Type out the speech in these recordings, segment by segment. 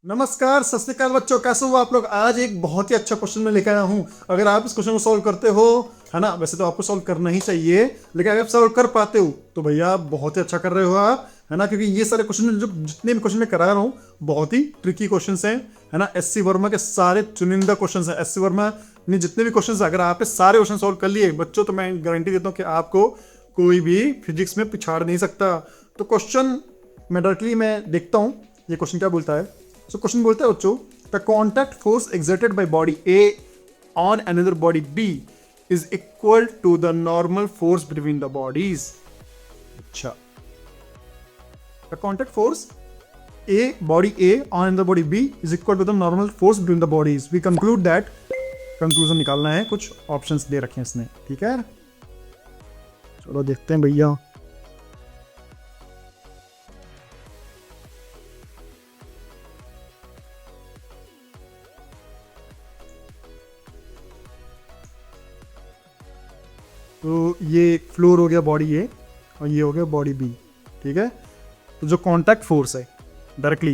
नमस्कार, सत श्री अकाल बच्चों, कैसे हो आप लोग। आज एक बहुत ही अच्छा क्वेश्चन मैं लेकर आया हूँ। अगर आप इस क्वेश्चन को सॉल्व करते हो, है ना, वैसे तो आपको सॉल्व करना ही चाहिए, लेकिन अगर आप सॉल्व कर पाते हो तो भैया आप बहुत ही अच्छा कर रहे हो आप, है ना, क्योंकि ये सारे क्वेश्चन जो जितने भी क्वेश्चन मैं करा रहा हूँ बहुत ही ट्रिकी क्वेश्चन हैं, है ना। एससी वर्मा के सारे चुनिंदा क्वेश्चन हैं। एससी वर्मा ने जितने भी क्वेश्चन अगर आपने सारे क्वेश्चन सॉल्व कर लिए बच्चों, तो मैं गारंटी देता हूँ कि आपको कोई भी फिजिक्स में पिछाड़ नहीं सकता। तो क्वेश्चन मैं डायरेक्टली मैं देखता हूँ ये क्वेश्चन क्या बोलता है। सो क्वेश्चन बोलता है बच्चों, the contact force exerted by body A on another body B is equal to the normal force between the bodies. अच्छा, the contact force A body A on another body B is equal to the normal force between the bodies. We conclude that, conclusion निकालना है, कुछ options दे रखे हैं इसने, ठीक है। चलो देखते हैं भैया। तो ये फ्लोर हो गया बॉडी ए और ये हो गया बॉडी बी, ठीक है। तो जो कांटेक्ट फोर्स है डायरेक्टली,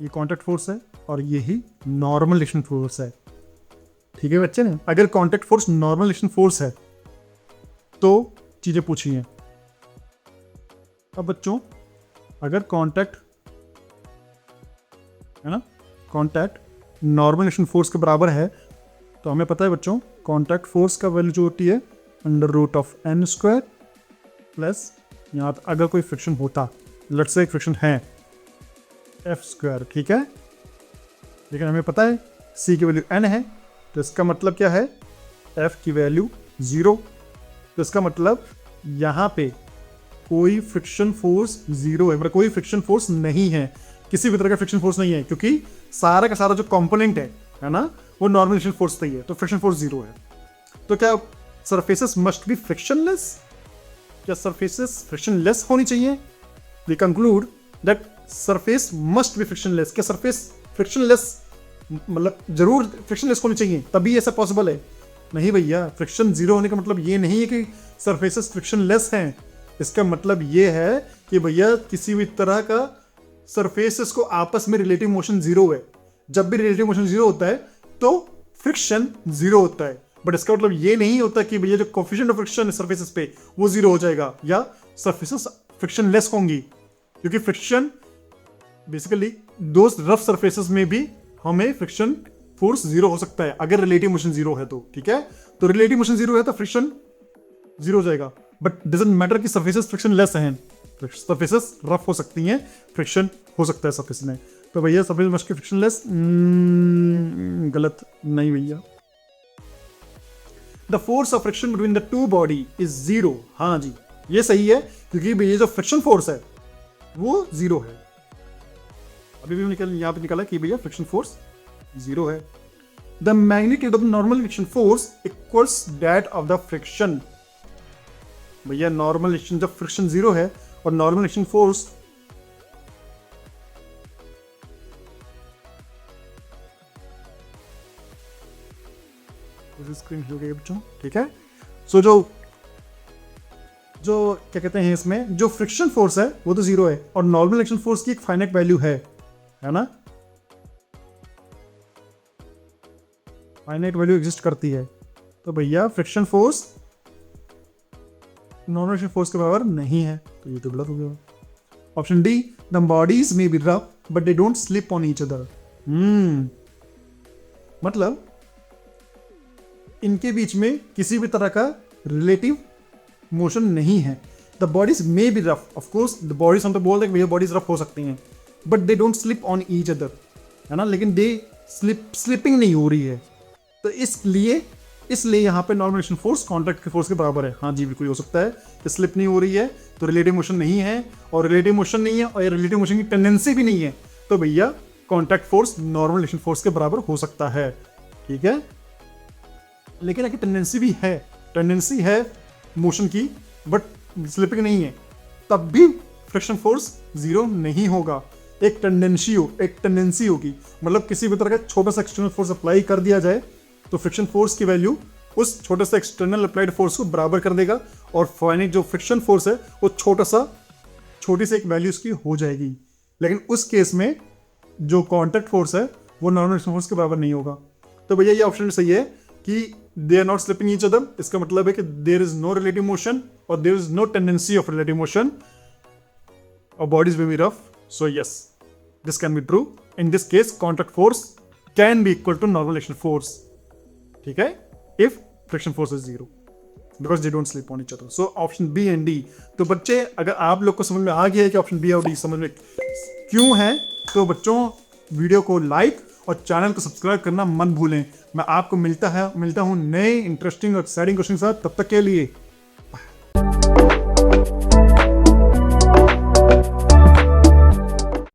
ये कांटेक्ट फोर्स है और ये ही नॉर्मल एक्शन फोर्स है, ठीक है बच्चे ने। अगर contact force normal action force है तो चीजें पूछी हैं। अब बच्चों अगर कांटेक्ट, है ना, कांटेक्ट नॉर्मल एक्शन फोर्स के बराबर है तो हमें पता है बच्चों कांटेक्ट फोर्स का वैल्यू जो होती है √n² प्लस यहाँ पे अगर कोई फ्रिक्शन होता, लेट्स से एक फ्रिक्शन है f², ठीक है। लेकिन हमें पता है c की वैल्यू n है, तो इसका मतलब क्या है, f की वैल्यू 0। तो इसका मतलब यहाँ पे कोई फ्रिक्शन फोर्स 0 है, मतलब कोई फ्रिक्शन फोर्स नहीं है, किसी भी तरह का फ्रिक्शन फोर्स नहीं है, क्योंकि सारा का सारा जो कंपोनेंट है ना, वो नॉर्मल फ्रिक्शन फोर्स ही है, तो फ्रिक्शन फोर्स 0 है। तो क्या सरफेसेस मस्ट बी फ्रिक्शनलेस? क्या सरफेसेस फ्रिक्शनलेस होनी चाहिए? We conclude that surface must be frictionless. क्या सरफेस फ्रिक्शनलेस मतलब जरूर फ्रिक्शनलेस होनी चाहिए तभी ऐसा पॉसिबल है? नहीं भैया, फ्रिक्शन 0 होने का मतलब ये नहीं है कि सरफेसेस फ्रिक्शनलेस हैं। इसका मतलब ये है कि भैया किसी भी तरह का सरफेसेस को आपस में रिलेटिव मोशन 0 है। जब भी रिलेटिव मोशन 0 होता है तो फ्रिक्शन 0 होता है, बट इसका मतलब ये नहीं होता कि भैया जो कोफिशिएंट ऑफ फ्रिक्शन है सरफेसेस पे वो 0 हो जाएगा या सरफेसेस फ्रिक्शनलेस होंगी, क्योंकि फ्रिक्शन बेसिकली दो रफ सरफेसेस में भी हमें फ्रिक्शन फोर्स 0 हो सकता है अगर रिलेटिव मोशन 0 है तो, ठीक है। तो रिलेटिव मोशन 0 है तो फ्रिक्शन 0 हो जाएगा, बट डजंट मैटर कि सरफेसेस फ्रिक्शनलेस हैं, सरफेसेस रफ हो सकती हैं, फ्रिक्शन हो सकता है सरफेस में। तो भैया सरफेस मस्ट बी फ्रिक्शनलेस, गलत नहीं भैया। The force of friction between the two body is 0। हाँ जी, ये सही है, क्योंकि भैया जो फ्रिक्शन फोर्स है वो 0 है। अभी भी यहां पे निकाला कि भैया फ्रिक्शन फोर्स 0 है। The magnitude of normal friction force equals that of the friction. भैया नॉर्मल एक्शन जब फ्रिक्शन 0 है और नॉर्मल एक्शन फोर्स स्क्रीन हो गई बच्चों, ठीक है। सो जो क्या कहते हैं इसमें जो फ्रिक्शन फोर्स है वो तो 0 है और नॉर्मल एक्शन फोर्स की एक फाइनाइट वैल्यू है ना, फाइनाइट वैल्यू एग्जिस्ट करती है। तो भैया friction force normal action force के बराबर नहीं है, तो ये तो गलत हो गया। Option D, the bodies may be rough but they don't slip on each other. मतलब इनके बीच में किसी भी तरह का रिलेटिव मोशन नहीं है। The bodies may be rough, of course the bodies, हम तो बोल रहे हैं भैया बॉडीज रफ हो सकती हैं, but they don't slip on each other, है ना, लेकिन दे स्लिपिंग नहीं हो रही है। तो इसलिए यहाँ पे normal action force contact force के बराबर है। हाँ जी, बिल्कुल हो सकता है, स्लिप नहीं हो रही है तो रिलेटिव मोशन नहीं है, और रिलेटिव मोशन नहीं है और रिलेटिव मोशन की टेंडेंसी भी नहीं है, तो भैया contact force normal action force के बराबर हो सकता है, ठीक है। लेकिन अगर टेंडेंसी है मोशन की बट स्लिपिंग नहीं है, तब भी फ्रिक्शन फोर्स 0 नहीं होगा। एक टेंडेंसी होगी, मतलब किसी भी तरह का छोटा सा एक्सटर्नल फोर्स अप्लाई कर दिया जाए तो फ्रिक्शन फोर्स की वैल्यू उस छोटे से एक्सटर्नल अप्लाइड फोर्स को बराबर कर देगा, और फाइनाइट जो फ्रिक्शन फोर्स है वो छोटी सी एक वैल्यू उसकी हो जाएगी, लेकिन उस केस में जो कॉन्टैक्ट फोर्स है वो नॉर्मल एक्शन फोर्स के बराबर नहीं होगा। तो भैया ये ऑप्शन सही है कि they are not slipping each other. इसका मतलब है कि there is no relative motion और there is no tendency of relative motion और bodies will be rough. So yes, this can be true. In this case contact force can be equal to normal action force, ठीक है, if friction force is zero because they don't slip on each other. So option B and D. तो बच्चे अगर आप लोग को समझ में आ गया है कि ऑप्शन बी और डी समझ में क्यों है, तो बच्चों वीडियो को लाइक और चैनल को सब्सक्राइब करना मत भूलें। मैं आपको मिलता हूं नए इंटरेस्टिंग और एक्साइटिंग क्वेश्चन के साथ। तब तक के लिए